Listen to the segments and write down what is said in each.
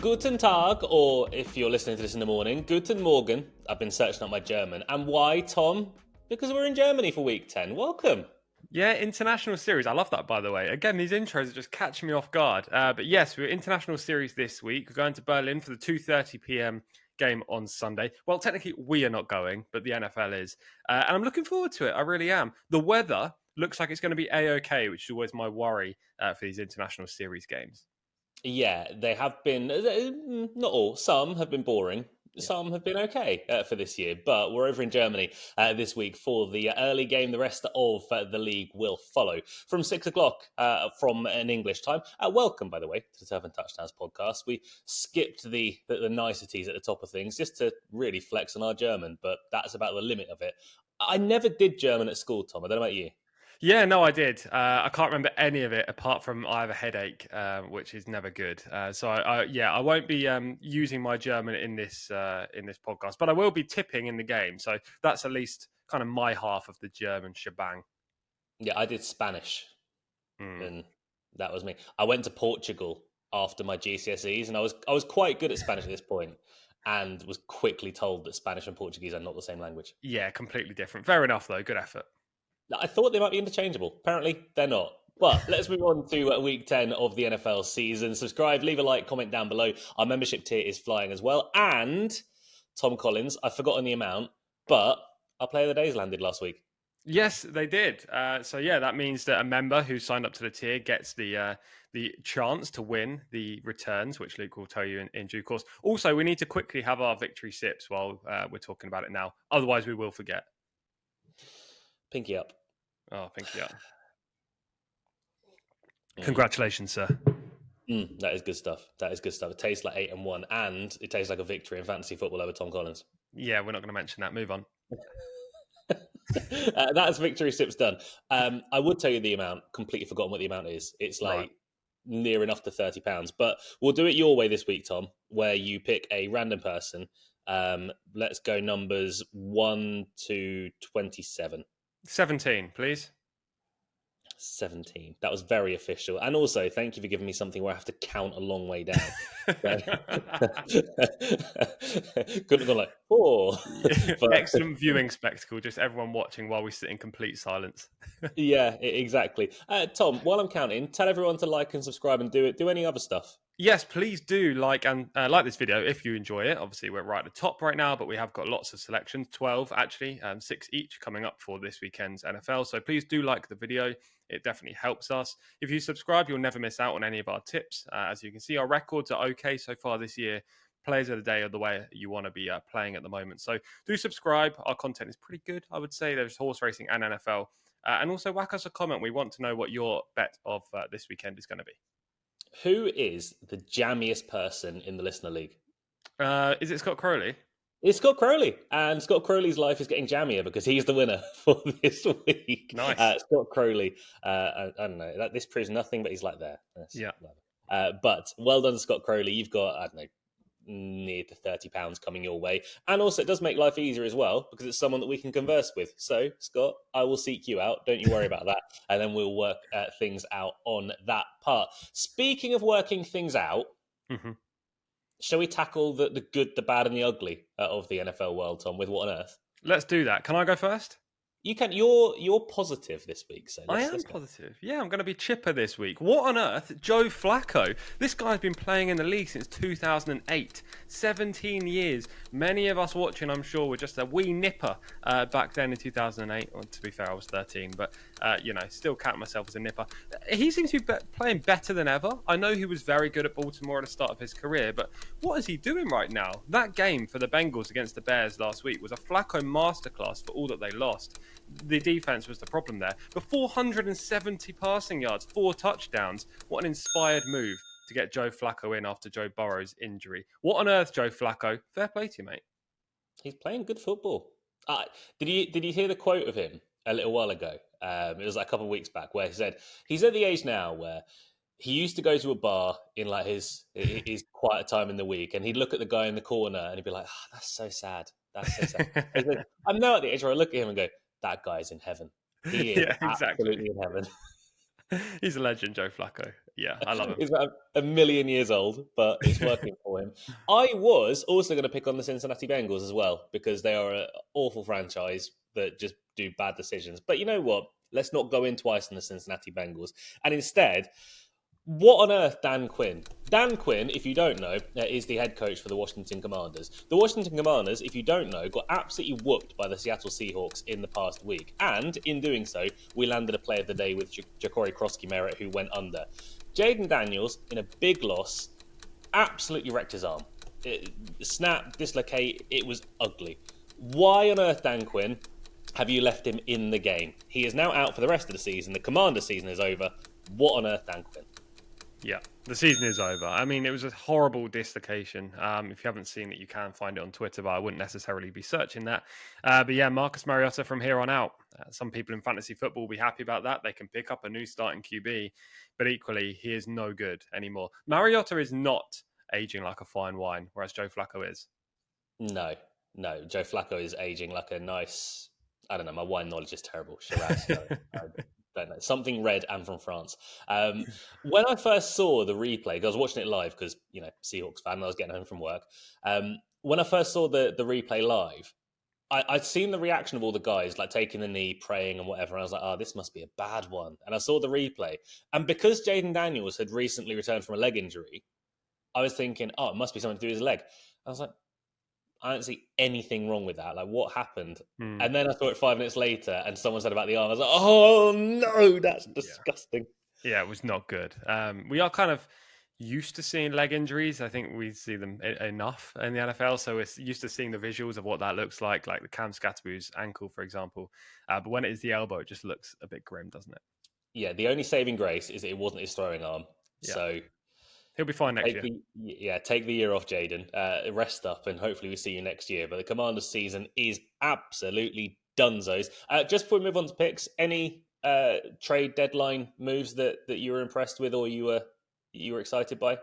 Guten Tag, or if you're listening to this in the morning, Guten Morgen. I've been searching up my German. And why, Tom? Because we're in Germany for week 10. Welcome. Yeah, international series. I love that, by the way. Again, these intros are just catching me off guard. But yes, we're international series this week. We're going to Berlin for the 2:30 p.m. game on Sunday. Well, technically, we are not going, but the NFL is. And I'm looking forward to it. I really am. The weather looks like it's going to be A-OK, which is always my worry for these international series games. Yeah, they have been, not all, some have been boring. Yeah. Some have been okay for this year, but we're over in Germany this week for the early game. The rest of the league will follow from 6 o'clock from an English time. Welcome, by the way, to the Turf and Touchdowns podcast. We skipped the niceties at the top of things just to really flex on our German, but that's about the limit of it. I never did German at school, Tom. I don't know about you. Yeah, no, I did. I can't remember any of it apart from I have a headache, which is never good. So I won't be using my German in this podcast, but I will be tipping in the game. So that's at least kind of my half of the German shebang. Yeah, I did Spanish, Hmm. and that was me. I went to Portugal after my GCSEs, and I was quite good at Spanish at this point, and was quickly told that Spanish and Portuguese are not the same language. Yeah, completely different. Fair enough, though. Good effort. I thought they might be interchangeable. Apparently, they're not. But let's move on to week 10 of the NFL season. Subscribe, leave a like, comment down below. Our membership tier is flying as well. And Tom Collins, I've forgotten the amount, but our player of the days landed last week. Yes, they did. So yeah, that means that a member who signed up to the tier gets the chance to win the returns, which Luke will tell you in due course. Also, we need to quickly have our victory sips while we're talking about it now. Otherwise, we will forget. Pinky up. Oh, thank you. Congratulations, sir. That is good stuff. That is good stuff. It tastes like 8-1, and it tastes like a victory in fantasy football over Tom Collins. Yeah, we're not going to mention that. Move on. That's victory sips done. I would tell you the amount. Completely forgotten what the amount is. It's like near enough to £30, but we'll do it your way this week, Tom, where you pick a random person. Let's go numbers 1 to 27. 17, please. 17. That was very official. And also, thank you for giving me something where I have to count a long way down. Couldn't have gone like 4. But... Excellent viewing spectacle. Just everyone watching while we sit in complete silence. Yeah, exactly. Tom, while I'm counting, tell everyone to like and subscribe and do any other stuff. Yes, please do like this video if you enjoy it. Obviously, we're right at the top right now, but we have got lots of selections, 12 actually, 6 each coming up for this weekend's NFL. So please do like the video. It definitely helps us. If you subscribe, you'll never miss out on any of our tips. As you can see, our records are okay so far this year. Players of the day are the way you want to be playing at the moment. So do subscribe. Our content is pretty good, I would say. There's horse racing and NFL. And also whack us a comment. We want to know what your bet of this weekend is going to be. Who is the jammiest person in the Listener League? Is it Scott Crowley? It's Scott Crowley. And Scott Crowley's life is getting jammier because he's the winner for this week. Nice. Scott Crowley, I don't know, this proves nothing, but he's like there. Yeah. But well done, Scott Crowley. You've got, I don't know, near to £30 coming your way. And also it does make life easier as well because it's someone that we can converse with. So, Scott, I will seek you out. Don't you worry about that. And then we'll work things out on that part. Speaking of working things out, shall we tackle the good, the bad, and the ugly of the NFL world, Tom, with What on Earth? Let's do that. Can I go first? You can. You're positive this week, so I am positive. Yeah, I'm going to be chipper this week. What on earth? Joe Flacco. This guy's been playing in the league since 2008. 17 years. Many of us watching, I'm sure, were just a wee nipper back then in 2008. Well, to be fair, I was 13, but, still count myself as a nipper. He seems to be playing better than ever. I know he was very good at Baltimore at the start of his career, but what is he doing right now? That game for the Bengals against the Bears last week was a Flacco masterclass for all that they lost. The defense was the problem there. But 470 passing yards, 4 touchdowns. What an inspired move to get Joe Flacco in after Joe Burrow's injury. What on earth, Joe Flacco? Fair play to you, mate. He's playing good football. Did you hear the quote of him a little while ago? It was like a couple of weeks back where he said he's at the age now where he used to go to a bar in like his quiet time in the week, and he'd look at the guy in the corner and he'd be like, oh, "That's so sad. That's so sad." Said, I'm now at the age where I look at him and go, "That guy's in heaven. He is absolutely in heaven." He's a legend, Joe Flacco. Yeah, I love him. He's about a million years old, but it's working for him. I was also going to pick on the Cincinnati Bengals as well because they are an awful franchise that just do bad decisions. But you know what? Let's not go in twice on the Cincinnati Bengals. And instead, what on earth, Dan Quinn? Dan Quinn, if you don't know, is the head coach for the Washington Commanders. The Washington Commanders, if you don't know, got absolutely whooped by the Seattle Seahawks in the past week. And in doing so, we landed a play of the day with Ja'Cory Krosky-Merritt, who went under. Jaden Daniels, in a big loss, absolutely wrecked his arm. Snap, dislocate, it was ugly. Why on earth, Dan Quinn, have you left him in the game? He is now out for the rest of the season. The Commander season is over. What on earth, Dan Quinn? Yeah, the season is over. I mean, it was a horrible dislocation. If you haven't seen it, you can find it on Twitter, but I wouldn't necessarily be searching that. But yeah, Marcus Mariota from here on out. Some people in fantasy football will be happy about that. They can pick up a new starting QB, but equally, he is no good anymore. Mariota is not aging like a fine wine, whereas Joe Flacco is. No. Joe Flacco is aging like a nice. I don't know. My wine knowledge is terrible. Shiraz. I don't know. Something red and from France. When I first saw the replay, because I was watching it live because, Seahawks fan, and I was getting home from work. When I first saw the replay live, I'd seen the reaction of all the guys, like taking the knee, praying and whatever. And I was like, oh, this must be a bad one. And I saw the replay. And because Jaden Daniels had recently returned from a leg injury, I was thinking, oh, it must be something to do with his leg. I was like, I don't see anything wrong with that. Like, what happened? And then I saw it 5 minutes later, and someone said about the arm. I was like, oh no, that's disgusting. Yeah, it was not good. We are kind of used to seeing leg injuries. I think we see them enough in the NFL, so we're used to seeing the visuals of what that looks like the Cam Scatterboo's ankle, for example. But when it is the elbow, it just looks a bit grim, doesn't it? Yeah, the only saving grace is it wasn't his throwing arm. Yeah. So he'll be fine next year. Take the year off, Jaden. Rest up, and hopefully we see you next year. But the Commanders season is absolutely dunzos. Just before we move on to picks, any trade deadline moves that you were impressed with or you were excited by?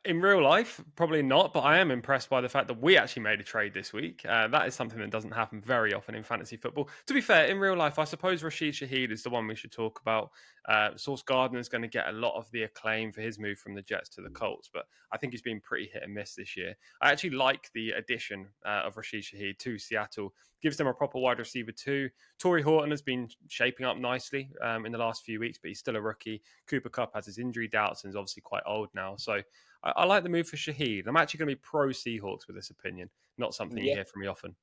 In real life, probably not, but I am impressed by the fact that we actually made a trade this week. That is something that doesn't happen very often in fantasy football. To be fair, in real life, I suppose Rashid Shaheed is the one we should talk about. Sauce Gardner is going to get a lot of the acclaim for his move from the Jets to the Colts, but I think he's been pretty hit and miss this year. I actually like the addition of Rashid Shaheed to Seattle. Gives them a proper wide receiver too. Torrey Horton has been shaping up nicely in the last few weeks, but he's still a rookie. Cooper Kupp has his injury doubts and is obviously quite old now. So I like the move for Shaheed. I'm actually going to be pro Seahawks with this opinion. Not something you hear from me often.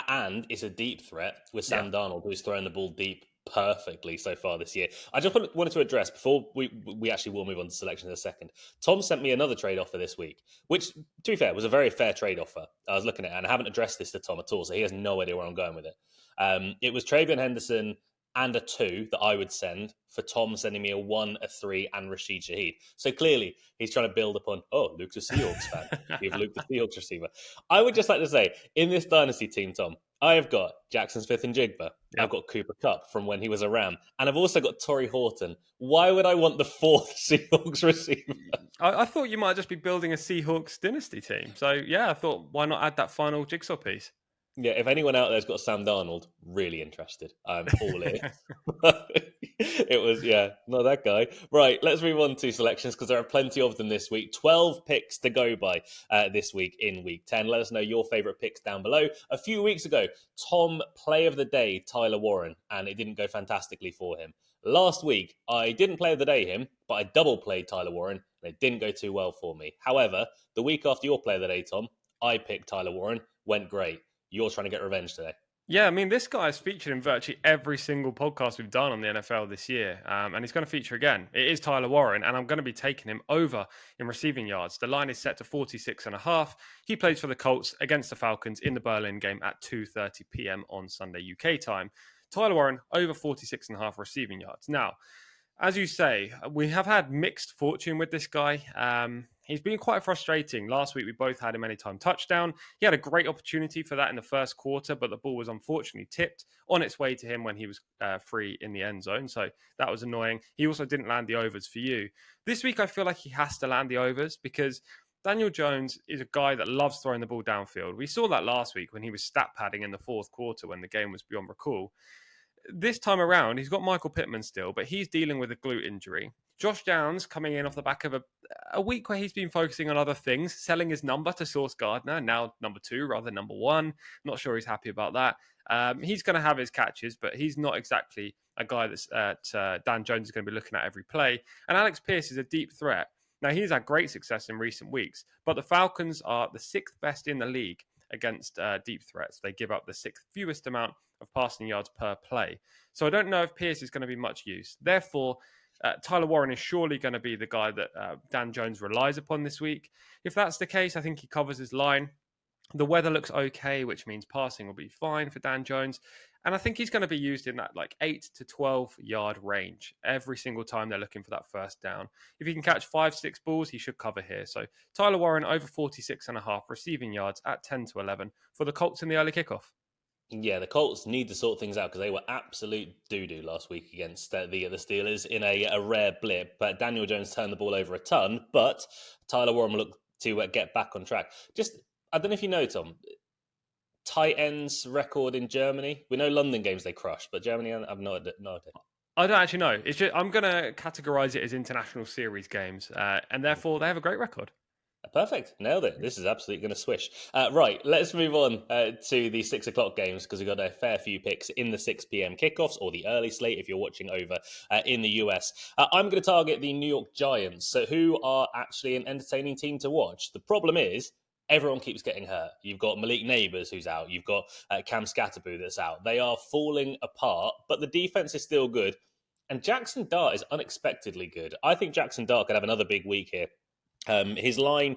And it's a deep threat with Sam Darnold, who's thrown the ball deep perfectly so far this year. I just wanted to address, before we actually will move on to selections in a second, Tom sent me another trade offer this week, which, to be fair, was a very fair trade offer. I was looking at it, and I haven't addressed this to Tom at all, so he has no idea where I'm going with it. It was Travion Henderson and a 2 that I would send for Tom sending me a 1, a 3, and Rashid Shaheed. So clearly, he's trying to build upon, Luke's a Seahawks fan. Give Luke the Seahawks receiver. I would just like to say, in this dynasty team, Tom, I have got Jackson Smith-Njigba. Yep. I've got Cooper Kupp from when he was a Ram. And I've also got Torrey Horton. Why would I want the 4th Seahawks receiver? I thought you might just be building a Seahawks dynasty team. So, yeah, I thought, why not add that final jigsaw piece? Yeah, if anyone out there's got Sam Darnold, really interested. I'm all in. It was, not that guy. Right, let's move on to selections because there are plenty of them this week. 12 picks to go by this week in week 10. Let us know your favourite picks down below. A few weeks ago, Tom, play of the day, Tyler Warren, and it didn't go fantastically for him. Last week, I didn't play of the day him, but I double played Tyler Warren, and it didn't go too well for me. However, the week after your play of the day, Tom, I picked Tyler Warren, went great. You're trying to get revenge today. Yeah, I mean, this guy is featured in virtually every single podcast we've done on the NFL this year, and he's going to feature again. It is Tyler Warren, and I'm going to be taking him over in receiving yards. The line is set to 46.5. He plays for the Colts against the Falcons in the Berlin game at 2:30 p.m. on Sunday UK time. Tyler Warren, over 46.5 receiving yards. Now, as you say, we have had mixed fortune with this guy. He's been quite frustrating. Last week, we both had him anytime touchdown. He had a great opportunity for that in the first quarter, but the ball was unfortunately tipped on its way to him when he was free in the end zone. So that was annoying. He also didn't land the overs for you. This week, I feel like he has to land the overs because Daniel Jones is a guy that loves throwing the ball downfield. We saw that last week when he was stat padding in the fourth quarter when the game was beyond recall. this time around, he's got Michael Pittman still, but he's dealing with a glute injury. Josh Downs coming in off the back of a week where he's been focusing on other things, selling his number to Sauce Gardner, now number 2 rather than number 1. Not sure he's happy about that. He's going to have his catches, but he's not exactly a guy that Dan Jones is going to be looking at every play. And Alex Pierce is a deep threat. Now, he's had great success in recent weeks, but the Falcons are the 6th best in the league against deep threats. They give up the 6th fewest amount of passing yards per play. So I don't know if Pierce is going to be much use. Therefore, Tyler Warren is surely going to be the guy that Dan Jones relies upon this week. If that's the case, I think he covers his line. The weather looks okay, which means passing will be fine for Dan Jones. And I think he's going to be used in that 8 to 12 yard range every single time they're looking for that first down. If he can catch 5-6 balls, he should cover here. So Tyler Warren over 46.5 receiving yards at 10 to 11 for the Colts in the early kickoff. Yeah, the Colts need to sort things out because they were absolute doo-doo last week against the Steelers in a rare blip. But Daniel Jones turned the ball over a ton, but Tyler Warren will look to get back on track. I don't know if you know, Tom, tight ends record in Germany. We know London games they crush, but Germany, I have no idea. I don't actually know. It's just, I'm going to categorize it as international series games, and therefore they have a great record. Perfect. Nailed it. This is absolutely going to swish. Right, let's move on to the 6 o'clock games because we've got a fair few picks in the 6 p.m. kickoffs or the early slate if you're watching over in the US. I'm going to target the New York Giants, who are actually an entertaining team to watch. The problem is everyone keeps getting hurt. You've got Malik Neighbors who's out. You've got Cam Scatterbo that's out. They are falling apart, but the defense is still good. And Jackson Dart is unexpectedly good. I think Jackson Dart could have another big week here. His line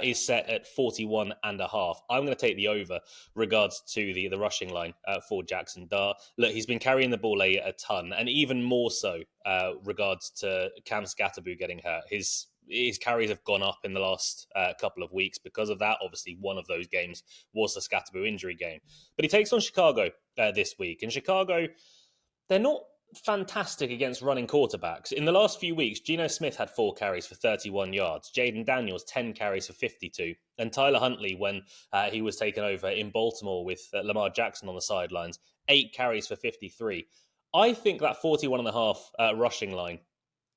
is set at 41.5. I'm going to take the over regards to the rushing line for Jackson Dart. Look, he's been carrying the ball a ton, and even more so regards to Cam Scatterbo getting hurt. His carries have gone up in the last couple of weeks because of that. Obviously, one of those games was the Scatterbo injury game. But he takes on Chicago this week. And Chicago, they're not fantastic against running quarterbacks. In the last few weeks, Geno Smith had 4 carries for 31 yards, Jaden Daniels 10 carries for 52, and Tyler Huntley, when he was taken over in Baltimore with Lamar Jackson on the sidelines, 8 carries for 53. I think that 41.5 rushing line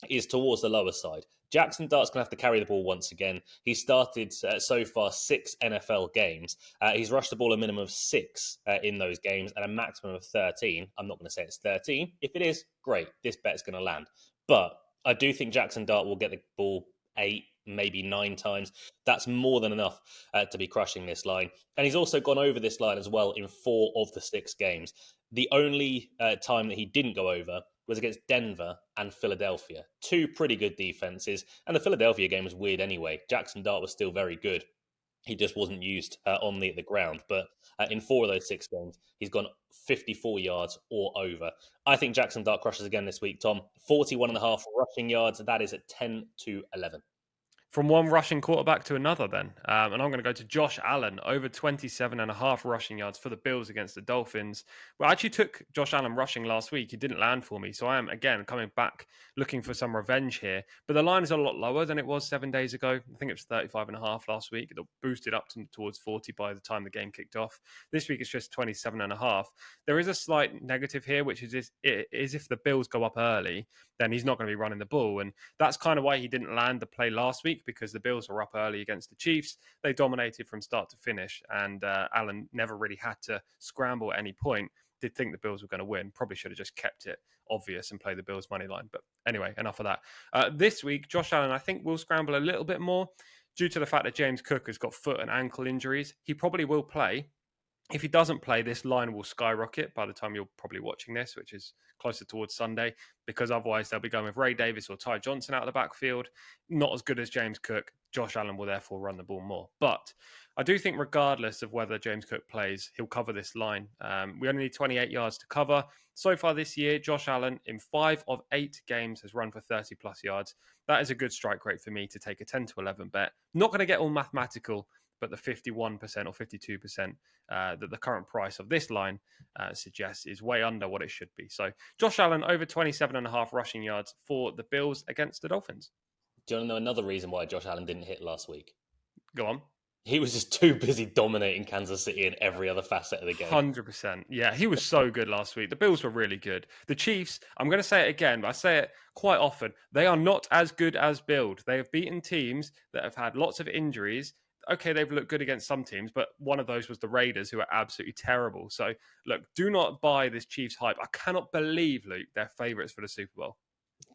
is towards the lower side. Jackson Dart's going to have to carry the ball once again. He's started so far 6 NFL games. He's rushed the ball a minimum of 6 in those games and a maximum of 13. I'm not going to say it's 13. If it is, great. This bet's going to land. But I do think Jackson Dart will get the ball 8, maybe 9 times. That's more than enough to be crushing this line. And he's also gone over this line as well in 4 of the 6 games. The only time that he didn't go over was against Denver and Philadelphia. 2 pretty good defenses. And the Philadelphia game was weird anyway. Jackson Dart was still very good. He just wasn't used on the ground. But in 4 of those 6 games, he's gone 54 yards or over. I think Jackson Dart crushes again this week, Tom. 41.5 rushing yards. That is at 10 to 11. From one rushing quarterback to another then. And I'm going to go to Josh Allen, over 27.5 rushing yards for the Bills against the Dolphins. Well, I actually took Josh Allen rushing last week. He didn't land for me. So I am, again, coming back looking for some revenge here. But the line is a lot lower than it was 7 days ago. I think it was 35.5 last week. It boosted up towards 40 by the time the game kicked off. This week it's just 27.5. There is a slight negative here, which is if the Bills go up early, then he's not going to be running the ball. And that's kind of why he didn't land the play last week, because the Bills were up early against the Chiefs. They dominated from start to finish, and Allen never really had to scramble at any point. Did think the Bills were going to win. Probably should have just kept it obvious and played the Bills money line. But anyway, enough of that. This week, Josh Allen, I think, will scramble a little bit more due to the fact that James Cook has got foot and ankle injuries. He probably will play. If he doesn't play, this line will skyrocket by the time you're probably watching this, which is closer towards Sunday, because otherwise they'll be going with Ray Davis or Ty Johnson out of the backfield. Not as good as James Cook. Josh Allen will therefore run the ball more. But I do think regardless of whether James Cook plays, he'll cover this line. We only need 28 yards to cover. So far this year, Josh Allen in 5 of 8 games has run for 30 plus yards. That is a good strike rate for me to take a 10 to 11 bet. Not going to get all mathematical, but the 51% or 52% that the current price of this line suggests is way under what it should be. So Josh Allen over 27.5 rushing yards for the Bills against the Dolphins. Do you want to know another reason why Josh Allen didn't hit last week? Go on. He was just too busy dominating Kansas City in every other facet of the game. 100%. Yeah, he was so good last week. The Bills were really good. The Chiefs, I'm going to say it again, but I say it quite often. They are not as good as Bills. They have beaten teams that have had lots of injuries. Okay, they've looked good against some teams, but one of those was the Raiders, who are absolutely terrible. So, look, do not buy this Chiefs hype. I cannot believe, Luke, they're favourites for the Super Bowl.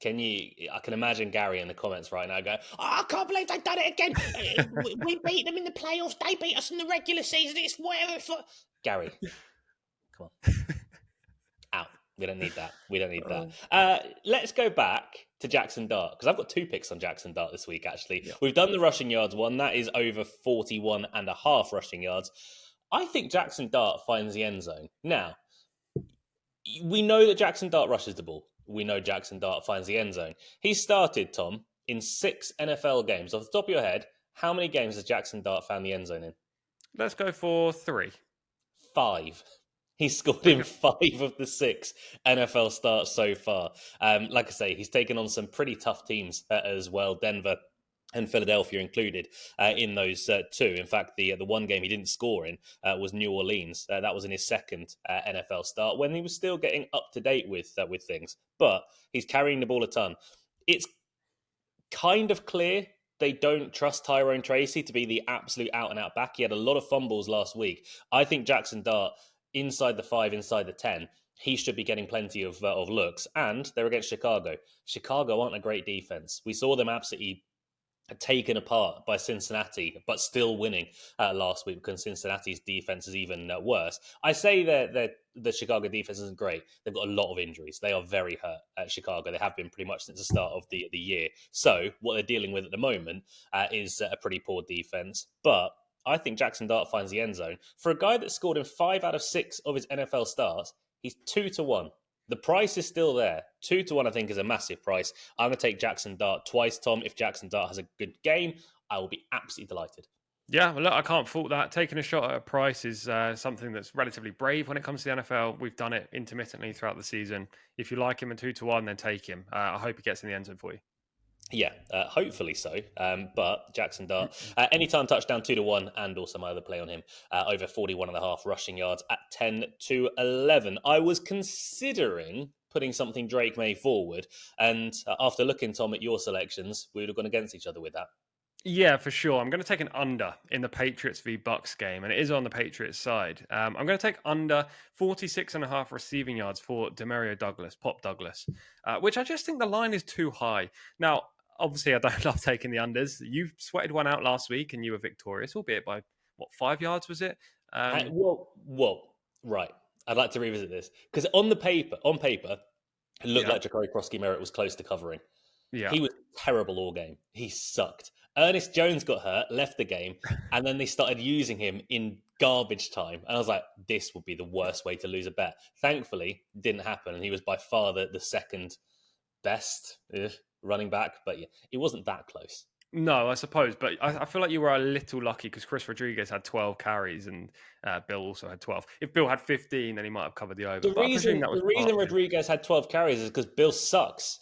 I can imagine Gary in the comments right now going, oh, I can't believe they've done it again. We beat them in the playoffs. They beat us in the regular season. It's whatever. Gary, come on. Out. We don't need that. We don't need that. Let's go back to Jackson Dart, because I've got 2 picks on Jackson Dart this week, actually. Yeah. We've done the rushing yards one. That is over 41.5 rushing yards. I think Jackson Dart finds the end zone. Now, we know that Jackson Dart rushes the ball. We know Jackson Dart finds the end zone. He started, Tom, in 6 NFL games. Off the top of your head, how many games has Jackson Dart found the end zone in? Let's go for 3. 5. He scored in 5 of the 6 NFL starts so far. Like I say, he's taken on some pretty tough teams as well, Denver and Philadelphia included in those 2. In fact, the one game he didn't score in was New Orleans. That was in his second NFL start, when he was still getting up to date with things. But he's carrying the ball a ton. It's kind of clear they don't trust Tyrone Tracy to be the absolute out-and-out back. He had a lot of fumbles last week. I think Jackson Dart, inside the 5, inside the 10, he should be getting plenty of looks. And they're against Chicago. Chicago aren't a great defense. We saw them absolutely taken apart by Cincinnati, but still winning last week, because Cincinnati's defense is even worse. I say that the Chicago defense isn't great. They've got a lot of injuries. They are very hurt at Chicago. They have been pretty much since the start of the year. So what they're dealing with at the moment is a pretty poor defense. But I think Jackson Dart finds the end zone. For a guy that scored in 5 out of 6 of his NFL starts, he's 2-1. The price is still there. 2-1, I think, is a massive price. I'm going to take Jackson Dart twice, Tom. If Jackson Dart has a good game, I will be absolutely delighted. Yeah, well, look, I can't fault that. Taking a shot at a price is something that's relatively brave when it comes to the NFL. We've done it intermittently throughout the season. If you like him at 2-1, then take him. I hope he gets in the end zone for you. Yeah, hopefully so. But Jackson Dart, anytime touchdown 2-1, and also my other play on him, over 41.5 rushing yards at 10-11. I was considering putting something Drake May forward, and after looking, Tom, at your selections, we would have gone against each other with that. Yeah, for sure. I'm going to take an under in the Patriots v Bucks game, and it is on the Patriots side. I'm going to take under 46.5 receiving yards for Demario Douglas, Pop Douglas, which I just think the line is too high. Now, obviously, I don't love taking the unders. You sweated one out last week, and you were victorious, albeit by, 5 yards, was it? Right. I'd like to revisit this, because on paper, it looked like Jacory Krosky-Merritt was close to covering. Yeah. He was terrible all game. He sucked. Ernest Jones got hurt, left the game, and then they started using him in garbage time. And I was like, this would be the worst way to lose a bet. Thankfully, it didn't happen, and he was by far the second best running back. But yeah, it wasn't that close. No, I suppose, but I feel like you were a little lucky, because Chris Rodriguez had 12 carries and Bill also had 12. If Bill had 15, then he might have covered the over. The reason Rodriguez had 12 carries is because Bill sucks.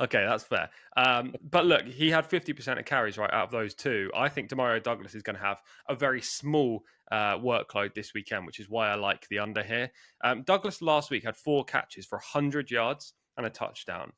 Okay, that's fair. But look, he had 50% of carries right out of those 2. I think Demario Douglas is going to have a very small workload this weekend, which is why I like the under here. Douglas last week had 4 catches for 100 yards and a touchdown.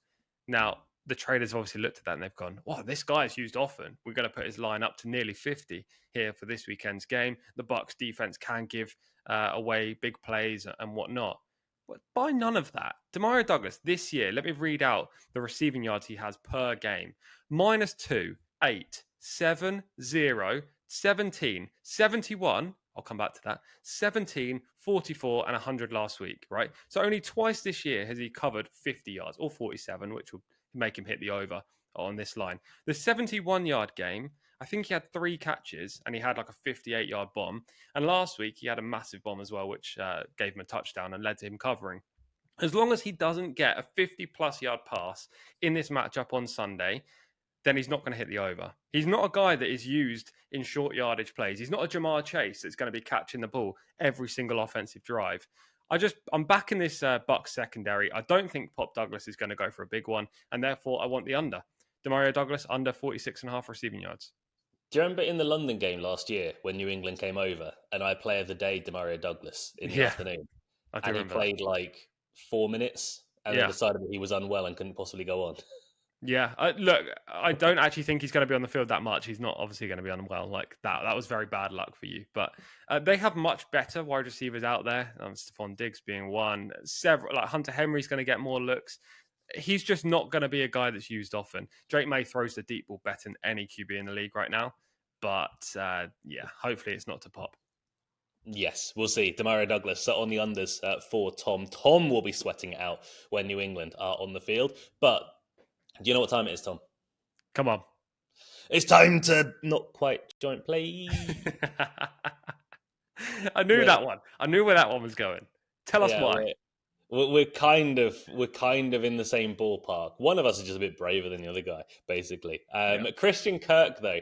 Now, the traders obviously looked at that and they've gone, wow, this guy's used often. We're going to put his line up to nearly 50 here for this weekend's game. The Bucs defense can give away big plays and whatnot. But by none of that. Demario Douglas this year, let me read out the receiving yards he has per game. -2, 8, 7, 0, 17, 71. I'll come back to that. 17, 44, and 100 last week, right? So only twice this year has he covered 50 yards, or 47, which will make him hit the over on this line. The 71-yard game, I think he had 3 catches and he had like a 58-yard bomb. And last week he had a massive bomb as well, which gave him a touchdown and led to him covering. As long as he doesn't get a 50-plus yard pass in this matchup on Sunday, then he's not going to hit the over. He's not a guy that is used in short yardage plays. He's not a Jamar Chase that's going to be catching the ball every single offensive drive. I'm back in this Bucs secondary. I don't think Pop Douglas is going to go for a big one, and therefore I want the under. Demario Douglas under 46.5 receiving yards. Do you remember in the London game last year when New England came over and I player of the day Demario Douglas in the Yeah, afternoon, I do and he remember that. played like 4 minutes and then Yeah. decided that he was unwell and couldn't possibly go on? Yeah, look, I don't actually think he's going to be on the field that much. He's not obviously going to be unwell like that. That was very bad luck for you. But they have much better wide receivers out there. Stephon Diggs being one. Several, like Hunter Henry's going to get more looks. He's just not going to be a guy that's used often. Drake May throws the deep ball better than any QB in the league right now. But yeah, hopefully it's not to pop. Yes, we'll see. Demario Douglas on the unders for Tom. Tom will be sweating it out when New England are on the field. But do you know what time it is, Tom? Come on. It's time to not quite joint play. I knew that one. I knew where that one was going. Tell us why. We're kind of in the same ballpark. One of us is just a bit braver than the other guy, basically. Christian Kirk, though,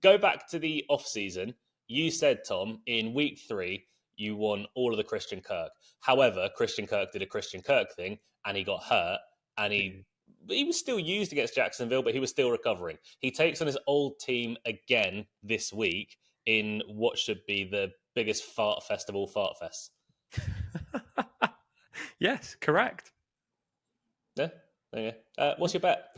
go back to the off season. You said, Tom, in week 3 you won all of the Christian Kirk. However, Christian Kirk did a Christian Kirk thing, and he got hurt, and he was still used against Jacksonville, but he was still recovering. He takes on his old team again this week in what should be the biggest fart festival fart fest. Yes, correct. Yeah, there you go. What's your bet?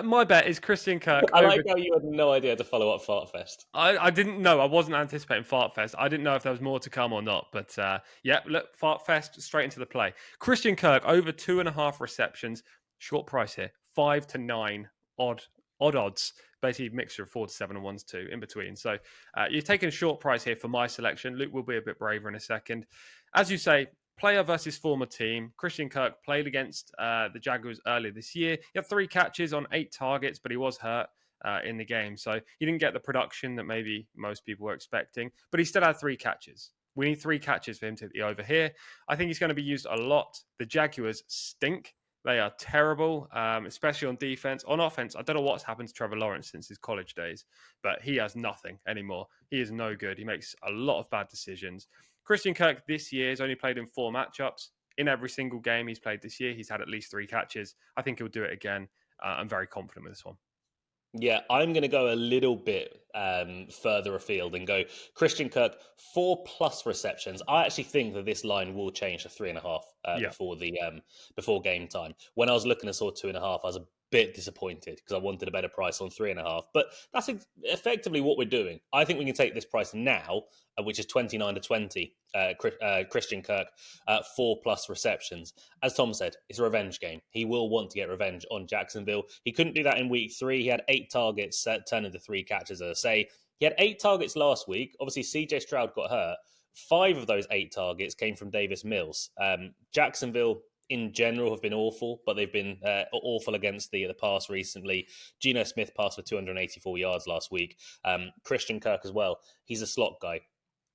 My bet is Christian Kirk. I like how you had no idea how to follow up Fart Fest. I didn't know. I wasn't anticipating Fart Fest. I didn't know if there was more to come or not. But yeah, look, Fart Fest, straight into the play. Christian Kirk, over 2.5 receptions. Short price here. 5 to 9 odd odds. Basically, mixture of 4 to 7 and 1 to 2 in between. So you're taking a short price here for my selection. Luke will be a bit braver in a second. As you say, player versus former team. Christian Kirk played against the Jaguars earlier this year. He had 3 catches on 8 targets, but he was hurt in the game. So he didn't get the production that maybe most people were expecting, but he still had 3 catches. We need 3 catches for him to be over here. I think he's going to be used a lot. The Jaguars stink. They are terrible, especially on defense. On offense, I don't know what's happened to Trevor Lawrence since his college days, but he has nothing anymore. He is no good. He makes a lot of bad decisions. Christian Kirk this year has only played in 4 matchups. In every single game he's played this year, he's had at least 3 catches. I think he'll do it again. I'm very confident with this one. Yeah, I'm going to go a little bit further afield and go Christian Kirk 4+ receptions. I actually think that this line will change to 3.5 before game time. When I was looking at sort of 2.5, I was a bit disappointed because I wanted a better price on 3.5. But that's effectively what we're doing. I think we can take this price now, which is 29 to 20. Christian Kirk 4+ receptions. As Tom said, it's a revenge game. He will want to get revenge on Jacksonville. He couldn't do that in week 3. He had 8 targets, turned into 3 catches, as I say. He had 8 targets last week. Obviously, CJ Stroud got hurt. 5 of those 8 targets came from Davis Mills. Jacksonville in general have been awful, but they've been awful against the pass recently. Geno Smith passed for 284 yards last week. Christian Kirk as well. He's a slot guy.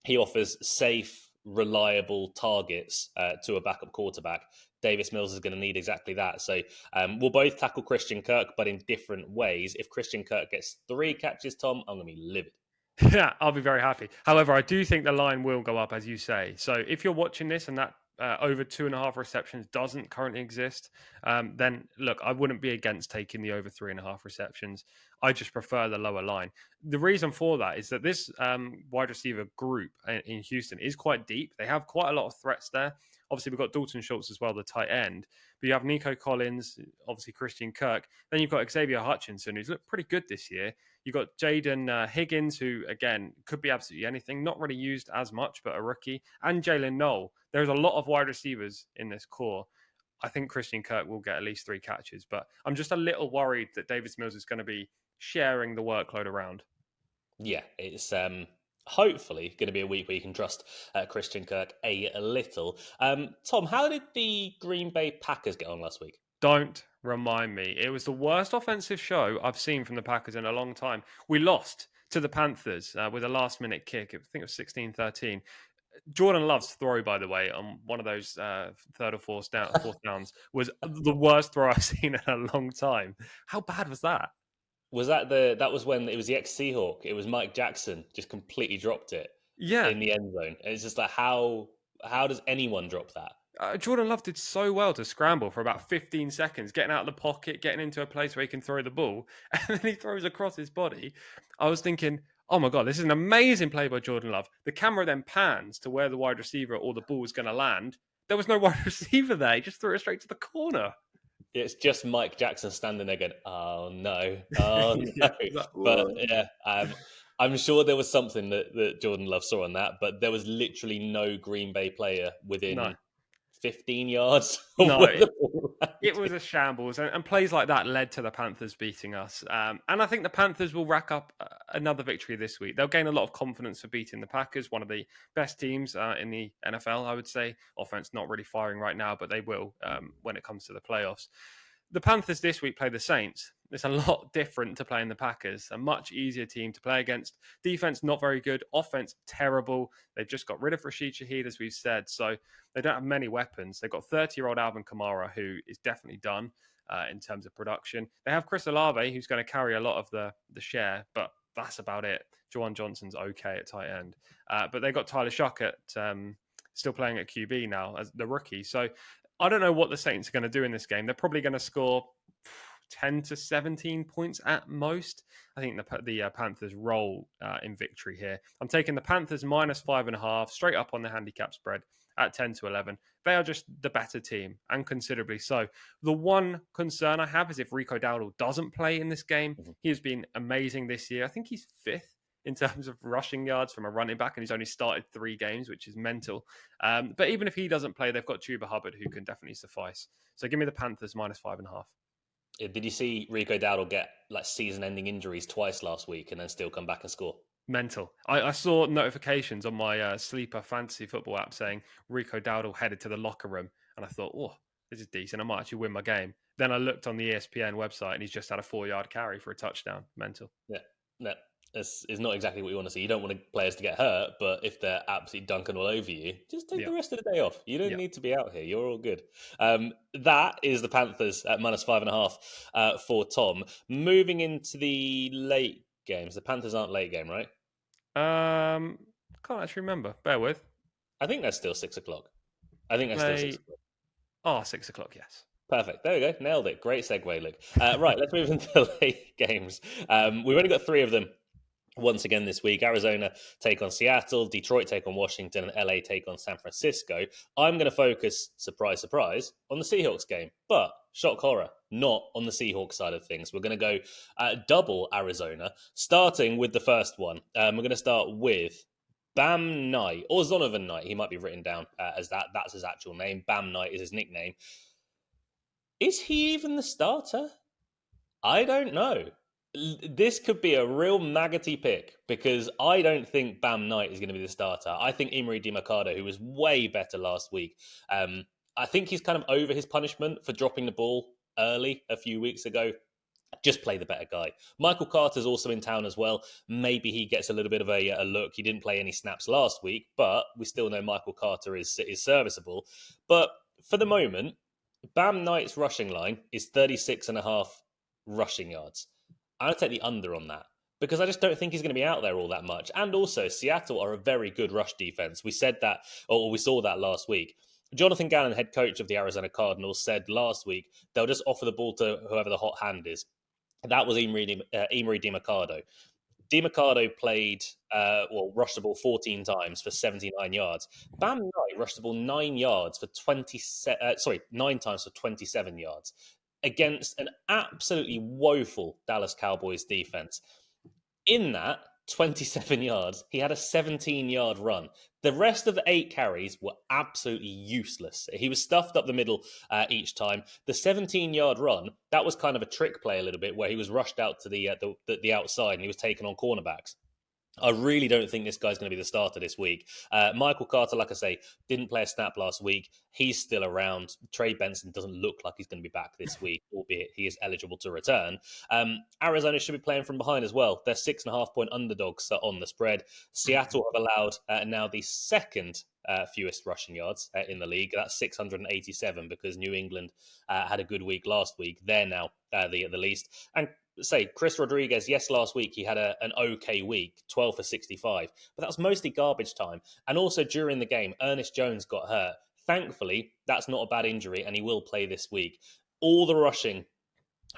He offers safe, reliable targets to a backup quarterback. Davis Mills is going to need exactly that. So we'll both tackle Christian Kirk, but in different ways. If Christian Kirk gets 3 catches, Tom, I'm going to be livid. Yeah, I'll be very happy. However, I do think the line will go up, as you say. So if you're watching this and that over 2.5 receptions doesn't currently exist, then look, I wouldn't be against taking the over 3.5 receptions. I just prefer the lower line. The reason for that is that this wide receiver group in Houston is quite deep. They have quite a lot of threats there. Obviously, we've got Dalton Schultz as well, the tight end. But you have Nico Collins, obviously Christian Kirk. Then you've got Xavier Hutchinson, who's looked pretty good this year. You've got Jaden Higgins, who, again, could be absolutely anything. Not really used as much, but a rookie. And Jalen Noel. There's a lot of wide receivers in this core. I think Christian Kirk will get at least 3 catches. But I'm just a little worried that Davis Mills is going to be sharing the workload around. Yeah, it's hopefully going to be a week where you can trust Christian Kirk a little. Tom, how did the Green Bay Packers get on last week? Don't remind me. It was the worst offensive show I've seen from the Packers in a long time. We lost to the Panthers with a last-minute kick. I think it was 16-13. Jordan Love's throw, by the way, on one of those third or fourth downs was the worst throw I've seen in a long time. How bad was that? Was that was when it was the ex-Seahawk? It was Mike Jackson just completely dropped it in the end zone. And it's just like, how does anyone drop that? Jordan Love did so well to scramble for about 15 seconds, getting out of the pocket, getting into a place where he can throw the ball, and then he throws across his body. I was thinking, oh my God, this is an amazing play by Jordan Love. The camera then pans to where the wide receiver or the ball is going to land. There was no wide receiver there. He just threw it straight to the corner. It's just Mike Jackson standing there going, "Oh no, oh no!" Yeah. But yeah, I'm sure there was something that Jordan Love saw on that, but there was literally no Green Bay player No, within 15 yards of no, where the ball it landed. was a shambles, and plays like that led to the Panthers beating us. And I think the Panthers will rack up another victory this week. They'll gain a lot of confidence for beating the Packers, one of the best teams in the NFL, I would say. Offense not really firing right now, but they will when it comes to the playoffs. The Panthers this week play the Saints. It's a lot different to playing the Packers. A much easier team to play against. Defense not very good. Offense terrible. They've just got rid of Rashid Shaheed, as we've said. So they don't have many weapons. They've got 30-year-old Alvin Kamara, who is definitely done in terms of production. They have Chris Olave, who's going to carry a lot of the share, but that's about it. Juwan Johnson's okay at tight end. But they've got Tyler Shuckett still playing at QB now as the rookie. So I don't know what the Saints are going to do in this game. They're probably going to score 10 to 17 points at most. I think the Panthers roll in victory here. I'm taking the Panthers minus 5.5 straight up on the handicap spread at 10 to 11. They are just the better team, and considerably so. The one concern I have is if Rico Dowdle doesn't play in this game. He has been amazing this year. I think he's fifth in terms of rushing yards from a running back, and he's only started 3 games, which is mental. But even if he doesn't play, they've got Chuba Hubbard, who can definitely suffice. So give me the Panthers minus 5.5. Did you see Rico Dowdle get like season-ending injuries twice last week and then still come back and score? Mental. I saw notifications on my Sleeper fantasy football app saying Rico Dowdle headed to the locker room, and I thought, oh, this is decent. I might actually win my game. Then I looked on the ESPN website, and he's just had a 4-yard carry for a touchdown. Mental. Yeah, no, it's not exactly what you want to see. You don't want players to get hurt, but if they're absolutely dunking all over you, just take the rest of the day off. You don't need to be out here. You're all good. That is the Panthers at minus 5.5 for Tom. Moving into the late games. The Panthers aren't late game, right? Can't actually remember. Bear with. I think that's still 6 o'clock. I think that's still 6 o'clock. Oh, 6 o'clock, yes. Perfect. There we go. Nailed it. Great segue, Luke. Right, let's move into the late games. We've only got 3 of them once again this week. Arizona take on Seattle, Detroit take on Washington, and LA take on San Francisco. I'm going to focus, surprise, surprise, on the Seahawks game. But, shock horror, not on the Seahawks side of things. We're going to go double Arizona, starting with the first one. We're going to start with Bam Knight, or Zonovan Knight. He might be written down as that. That's his actual name. Bam Knight is his nickname. Is he even the starter? I don't know. This could be a real maggoty pick because I don't think Bam Knight is going to be the starter. I think Emery DeMarcado, who was way better last week, I think he's kind of over his punishment for dropping the ball early a few weeks ago. Just play the better guy. Michael Carter's also in town as well. Maybe he gets a little bit of a look. He didn't play any snaps last week, but we still know Michael Carter is serviceable. But for the moment, Bam Knight's rushing line is 36.5 rushing yards. I'll take the under on that because I just don't think he's going to be out there all that much. And also, Seattle are a very good rush defense. We said that, or we saw that last week. Jonathan Gannon, head coach of the Arizona Cardinals, said last week they'll just offer the ball to whoever the hot hand is. That was Emery DeMarcado. DeMarcado played, rushed the ball 14 times for 79 yards. Bam Knight rushed the ball 9 yards for 9 times for 27 yards against an absolutely woeful Dallas Cowboys defense. In that 27 yards, he had a 17-yard run. The rest of the 8 carries were absolutely useless. He was stuffed up the middle each time. The 17-yard run, that was kind of a trick play a little bit where he was rushed out to the outside and he was taken on cornerbacks. I really don't think this guy's going to be the starter this week. Michael Carter, like I say, didn't play a snap last week. He's still around. Trey Benson doesn't look like he's going to be back this week, albeit he is eligible to return. Arizona should be playing from behind as well. They're 6.5-point underdogs on the spread. Seattle have allowed now the second fewest rushing yards in the league. That's 687 because New England had a good week last week. They're now the least. And say Chris Rodriguez, yes, last week he had an okay week, 12 for 65, but that was mostly garbage time. And also during the game, Ernest Jones got hurt. Thankfully, that's not a bad injury and he will play this week. All the rushing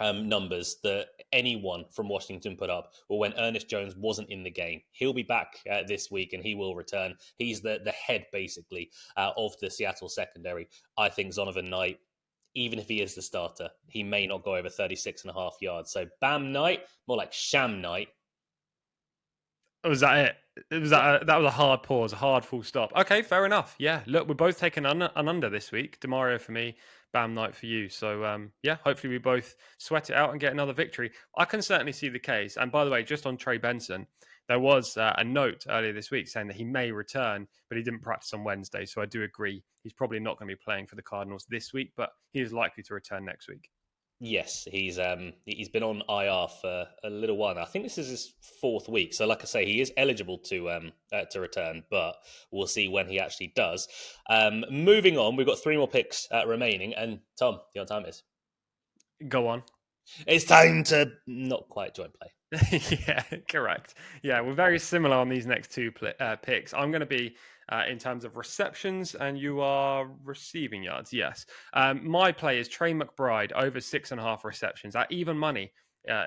numbers that anyone from Washington put up were when Ernest Jones wasn't in the game. He'll be back this week and he will return. He's the head, basically, of the Seattle secondary. I think Zonovan Knight, even if he is the starter, he may not go over 36.5 yards. So Bam Knight, more like Sham Knight. Was that it? That was a hard pause, a hard full stop. Okay, fair enough. Yeah, look, we're both taking an under this week. Demario for me, Bam Knight for you. So yeah, hopefully we both sweat it out and get another victory. I can certainly see the case. And by the way, just on Trey Benson, there was a note earlier this week saying that he may return, but he didn't practice on Wednesday. So I do agree he's probably not going to be playing for the Cardinals this week, but he is likely to return next week. Yes, he's been on IR for a little while now. I think this is his 4th week. So, like I say, he is eligible to return, but we'll see when he actually does. Moving on, we've got 3 more picks remaining, and Tom, the on time is. Go on. It's time to not quite join play. Yeah, correct. Yeah, we're very similar on these next 2 picks. I'm going to be in terms of receptions, and you are receiving yards. Yes. My play is Trey McBride over 6.5 receptions at even money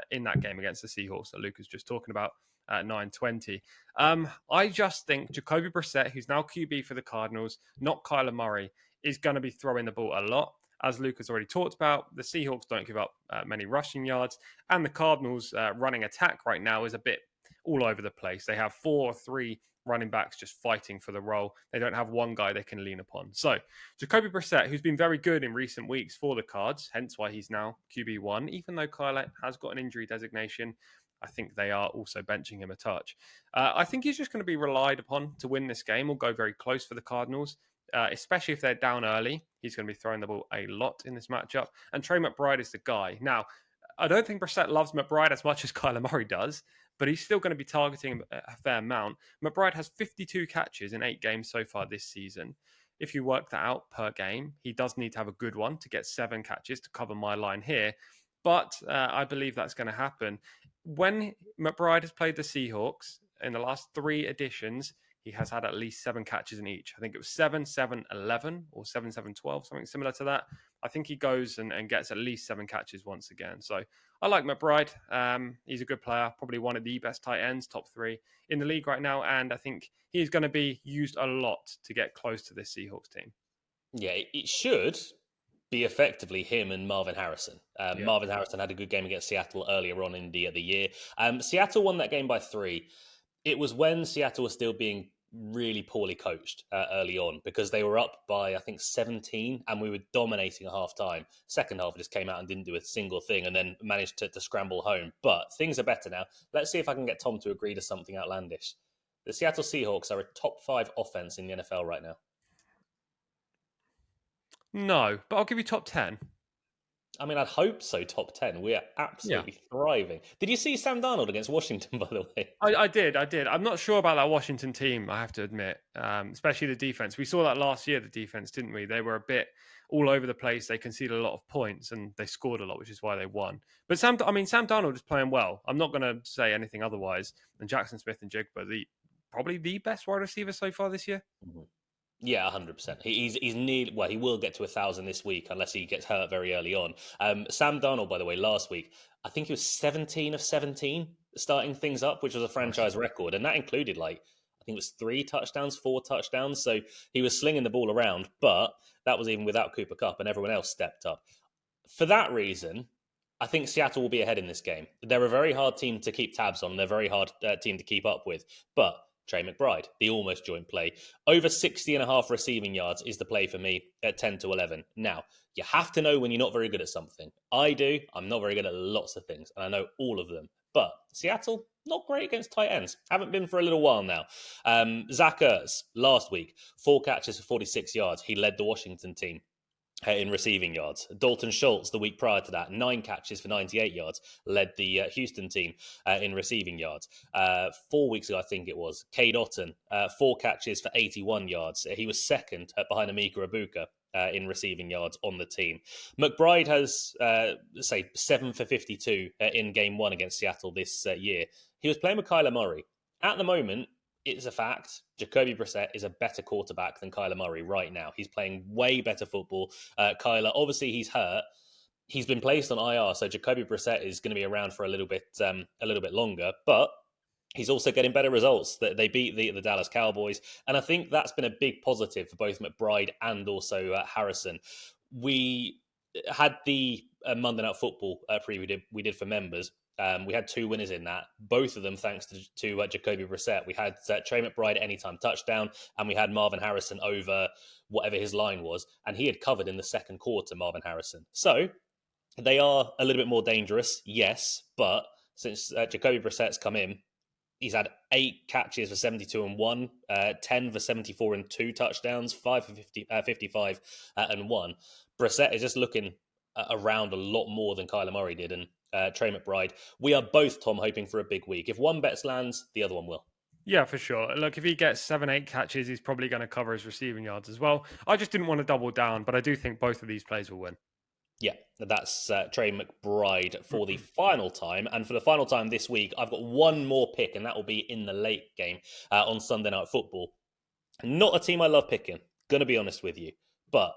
in that game against the Seahawks that Luke was just talking about at 9:20. I just think Jacoby Brissett, who's now QB for the Cardinals, not Kyler Murray, is going to be throwing the ball a lot. As Luke has already talked about, the Seahawks don't give up many rushing yards, and the Cardinals' running attack right now is a bit all over the place. They have 4 or 3 running backs just fighting for the role. They don't have one guy they can lean upon. So Jacoby Brissett, who's been very good in recent weeks for the Cards, hence why he's now QB1, even though Kyler has got an injury designation, I think they are also benching him a touch. I think he's just going to be relied upon to win this game or go very close for the Cardinals. Especially if they're down early. He's going to be throwing the ball a lot in this matchup. And Trey McBride is the guy. Now, I don't think Brissett loves McBride as much as Kyler Murray does, but he's still going to be targeting a fair amount. McBride has 52 catches in 8 games so far this season. If you work that out per game, he does need to have a good one to get 7 catches to cover my line here. But I believe that's going to happen. When McBride has played the Seahawks in the last 3 editions, he has had at least 7 catches in each. I think it was 7, 7, 11 or 7, 7, 12, something similar to that. I think he goes and gets at least 7 catches once again. So I like McBride. He's a good player, probably one of the best tight ends, top 3 in the league right now. And I think he's going to be used a lot to get close to this Seahawks team. Yeah, it should be effectively him and Marvin Harrison. Marvin Harrison had a good game against Seattle earlier on in the year. Seattle won that game by 3. It was when Seattle was still being really poorly coached early on because they were up by, I think, 17 and we were dominating at half time. Second half, just came out and didn't do a single thing and then managed to scramble home. But things are better now. Let's see if I can get Tom to agree to something outlandish. The Seattle Seahawks are a top 5 offense in the NFL right now. No, but I'll give you top 10. I mean, I'd hope so, top 10. We are absolutely thriving. Did you see Sam Darnold against Washington, by the way? I did. I'm not sure about that Washington team, I have to admit, especially the defense. We saw that last year, the defense, didn't we? They were a bit all over the place. They conceded a lot of points and they scored a lot, which is why they won. But Sam Darnold is playing well. I'm not going to say anything otherwise. And Jackson Smith and Jigba, probably the best wide receiver so far this year. Mm-hmm. Yeah, 100%. He's near. Well, he will get to 1,000 this week unless he gets hurt very early on. Sam Darnold, by the way, last week, I think he was 17 of 17 starting things up, which was a franchise record, and that included I think it was 3 touchdowns, 4 touchdowns. So he was slinging the ball around, but that was even without Cooper Kupp, and everyone else stepped up. For that reason, I think Seattle will be ahead in this game. They're a very hard team to keep tabs on. They're a very hard team to keep up with, but Trey McBride, the almost joint play. Over 60.5 receiving yards is the play for me at 10 to 11. Now, you have to know when you're not very good at something. I do. I'm not very good at lots of things, and I know all of them. But Seattle, not great against tight ends. Haven't been for a little while now. Zach Ertz, last week, 4 catches for 46 yards. He led the Washington team in receiving yards. Dalton Schultz, the week prior to that, 9 catches for 98 yards, led the Houston team in receiving yards. 4 weeks ago, I think it was, Cade Otton, 4 catches for 81 yards. He was second behind Emeka Egbuka in receiving yards on the team. McBride has, 7 for 52 in game 1 against Seattle this year. He was playing with Kyler Murray. At the moment, it's a fact. Jacoby Brissett is a better quarterback than Kyler Murray right now. He's playing way better football. Kyler, obviously, he's hurt. he's been placed on IR, so Jacoby Brissett is going to be around for a little bit longer. But he's also getting better results. That they beat the Dallas Cowboys, and I think that's been a big positive for both McBride and also Harrison. We had the Monday Night Football preview we did for members. We had 2 winners in that, both of them thanks to Jacoby Brissett. We had Trey McBride anytime touchdown, and we had Marvin Harrison over whatever his line was, and he had covered in the second quarter, Marvin Harrison. So they are a little bit more dangerous, yes, but since Jacoby Brissett's come in, he's had 8 catches for 72 and 1, 10 for 74 and 2 touchdowns, 5 for 55 and 1. Brissett is just looking around a lot more than Kyler Murray did, and Trey McBride. We are both, Tom, hoping for a big week. If one bet lands, the other one will. Yeah, for sure. Look, if he gets 7-8 catches, he's probably going to cover his receiving yards as well. I just didn't want to double down, but I do think both of these plays will win. Yeah, that's Trey McBride for the final time. And for the final time this week, I've got one more pick, and that will be in the late game on Sunday Night Football. Not a team I love picking, going to be honest with you. But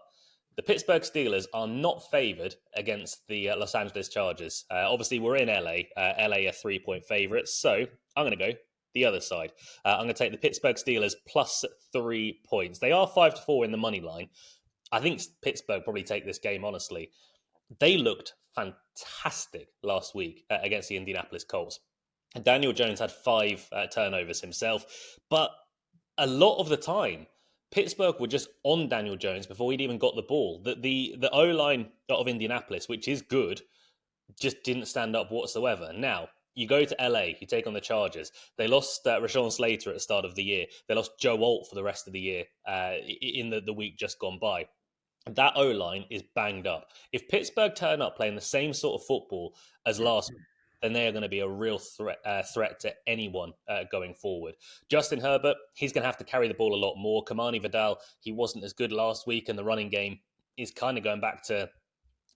the Pittsburgh Steelers are not favoured against the Los Angeles Chargers. Obviously, we're in LA. LA are 3-point favourites. So I'm going to go the other side. I'm going to take the Pittsburgh Steelers plus 3 points. They are 5-4 in the money line. I think Pittsburgh probably take this game, honestly. They looked fantastic last week against the Indianapolis Colts. And Daniel Jones had 5 turnovers himself. But a lot of the time, Pittsburgh were just on Daniel Jones before he'd even got the ball. The O-line of Indianapolis, which is good, just didn't stand up whatsoever. Now, you go to LA, you take on the Chargers. They lost Rashawn Slater at the start of the year. They lost Joe Alt for the rest of the year in the week just gone by. That O-line is banged up. If Pittsburgh turn up playing the same sort of football as last week, then they are going to be a real threat to anyone going forward. Justin Herbert, he's going to have to carry the ball a lot more. Kamani Vidal, he wasn't as good last week, and the running game is kind of going back to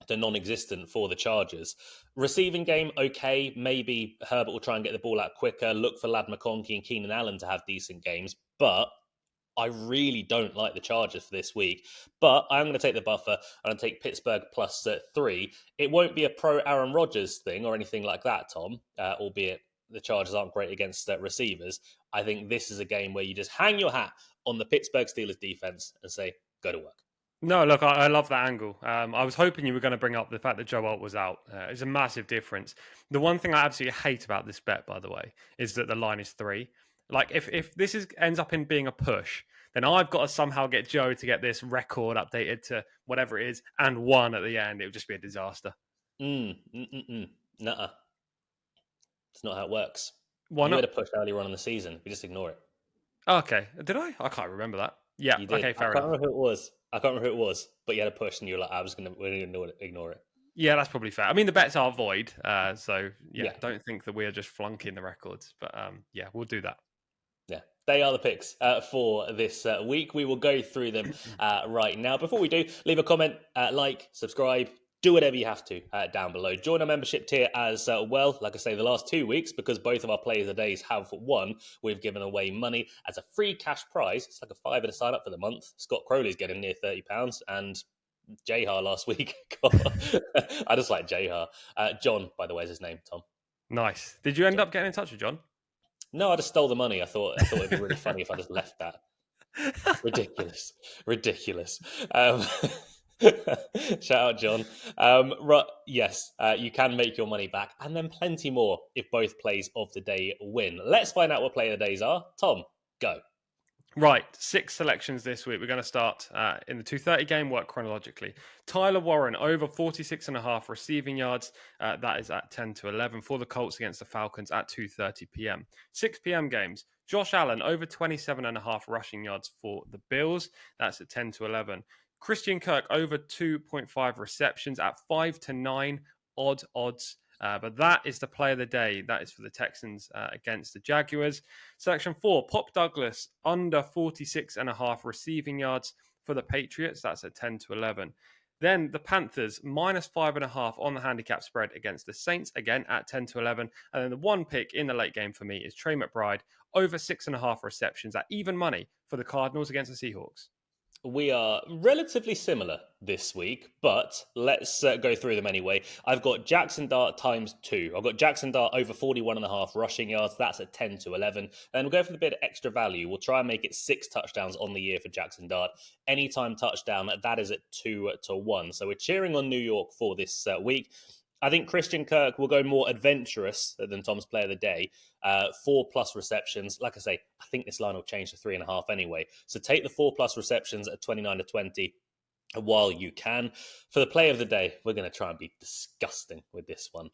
the non-existent for the Chargers. Receiving game, okay. Maybe Herbert will try and get the ball out quicker, look for Ladd McConkey and Keenan Allen to have decent games, but I really don't like the Chargers for this week, but I'm going to take the buffer and I'll take Pittsburgh plus 3. It won't be a pro Aaron Rodgers thing or anything like that, Tom, albeit the Chargers aren't great against receivers. I think this is a game where you just hang your hat on the Pittsburgh Steelers defense and say, go to work. No, look, I love that angle. I was hoping you were going to bring up the fact that Joe Alt was out. It's a massive difference. The one thing I absolutely hate about this bet, by the way, is that the line is 3. Like, if this ends up in being a push, then I've got to somehow get Joe to get this record updated to whatever it is and 1 at the end. It would just be a disaster. Nuh-uh. It's not how it works. Why not? You had a push earlier on in the season. We just ignore it. Okay. Did I? I can't remember that. Yeah. You did. Okay, fair enough. I can't remember who it was, but you had a push and you were like, we're going to ignore it. Yeah, that's probably fair. I mean, the bets are void. So, yeah, don't think that we're just flunking the records. But, yeah, we'll do that. Yeah, they are the picks for this week. We will go through them right now. Before we do, leave a comment, like, subscribe, do whatever you have to down below. Join our membership tier as well. Like I say, the last 2 weeks, because both of our Players of the Days have won, we've given away money as a free cash prize. It's like a £5 to sign up for the month. Scott Crowley's getting near £30, and Jahar last week got... I just like Jahar. John, by the way, is his name, Tom. Nice. Did you end up getting in touch with John? No, I just stole the money. I thought it'd be really funny if I just left that. Ridiculous. Shout out, John. Yes, you can make your money back, and then plenty more if both plays of the day win. Let's find out what play of the days are. Tom, go. Right, 6 selections this week. We're going to start in the 2:30 game, work chronologically. Tyler Warren, over 46.5 receiving yards. That is at 10 to 11 for the Colts against the Falcons at 2:30 p.m. 6 p.m. games. Josh Allen, over 27.5 rushing yards for the Bills. That's at 10 to 11. Christian Kirk, over 2.5 receptions at 5 to 9 odds. But that is the play of the day. That is for the Texans against the Jaguars. Selection 4, Pop Douglas, under 46.5 receiving yards for the Patriots. That's at 10 to 11. Then the Panthers, minus 5.5 on the handicap spread against the Saints, again at 10 to 11. And then the one pick in the late game for me is Trey McBride, over 6.5 receptions at even money for the Cardinals against the Seahawks. We are relatively similar this week, but let's go through them anyway. I've got Jackson Dart times 2. I've got Jackson Dart over 41.5 rushing yards. That's at 10 to 11. And we'll go for the bit of extra value. We'll try and make it 6 touchdowns on the year for Jackson Dart. Anytime touchdown, that is at 2 to 1. So we're cheering on New York for this week. I think Christian Kirk will go more adventurous than Tom's player of the day. 4+ receptions. Like I say, I think this line will change to 3.5 anyway. So take the 4+ receptions at 29 to 20 while you can. For the play of the day, we're going to try and be disgusting with this one.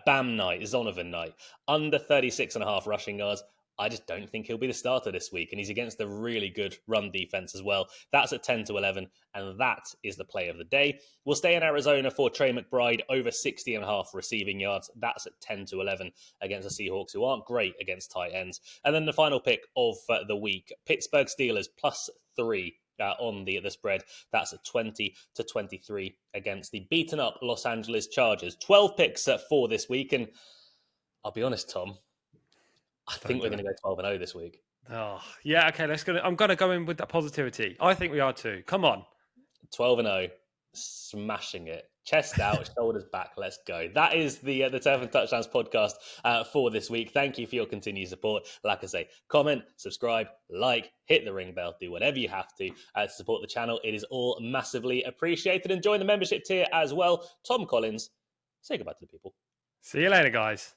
Bam Knight, Zonovan Knight, under 36.5 rushing yards. I just don't think he'll be the starter this week, and he's against a really good run defense as well. That's at 10 to 11, and that is the play of the day. We'll stay in Arizona for Trey McBride, over 60.5 receiving yards. That's at 10 to 11 against the Seahawks, who aren't great against tight ends. And then the final pick of the week, Pittsburgh Steelers +3. On the spread. That's at 20 to 23 against the beaten up Los Angeles Chargers. 12 picks for this week, and I'll be honest, Tom, I think we're going to go 12-0 this week. Oh, yeah, okay, let's go. I'm going to go in with that positivity. I think we are too. Come on. 12-0, smashing it. Chest out, shoulders back, let's go. That is the Turf and Touchdowns podcast for this week. Thank you for your continued support. Like I say, comment, subscribe, like, hit the ring bell, do whatever you have to support the channel. It is all massively appreciated. And join the membership tier as well. Tom Collins, say goodbye to the people. See you later, guys.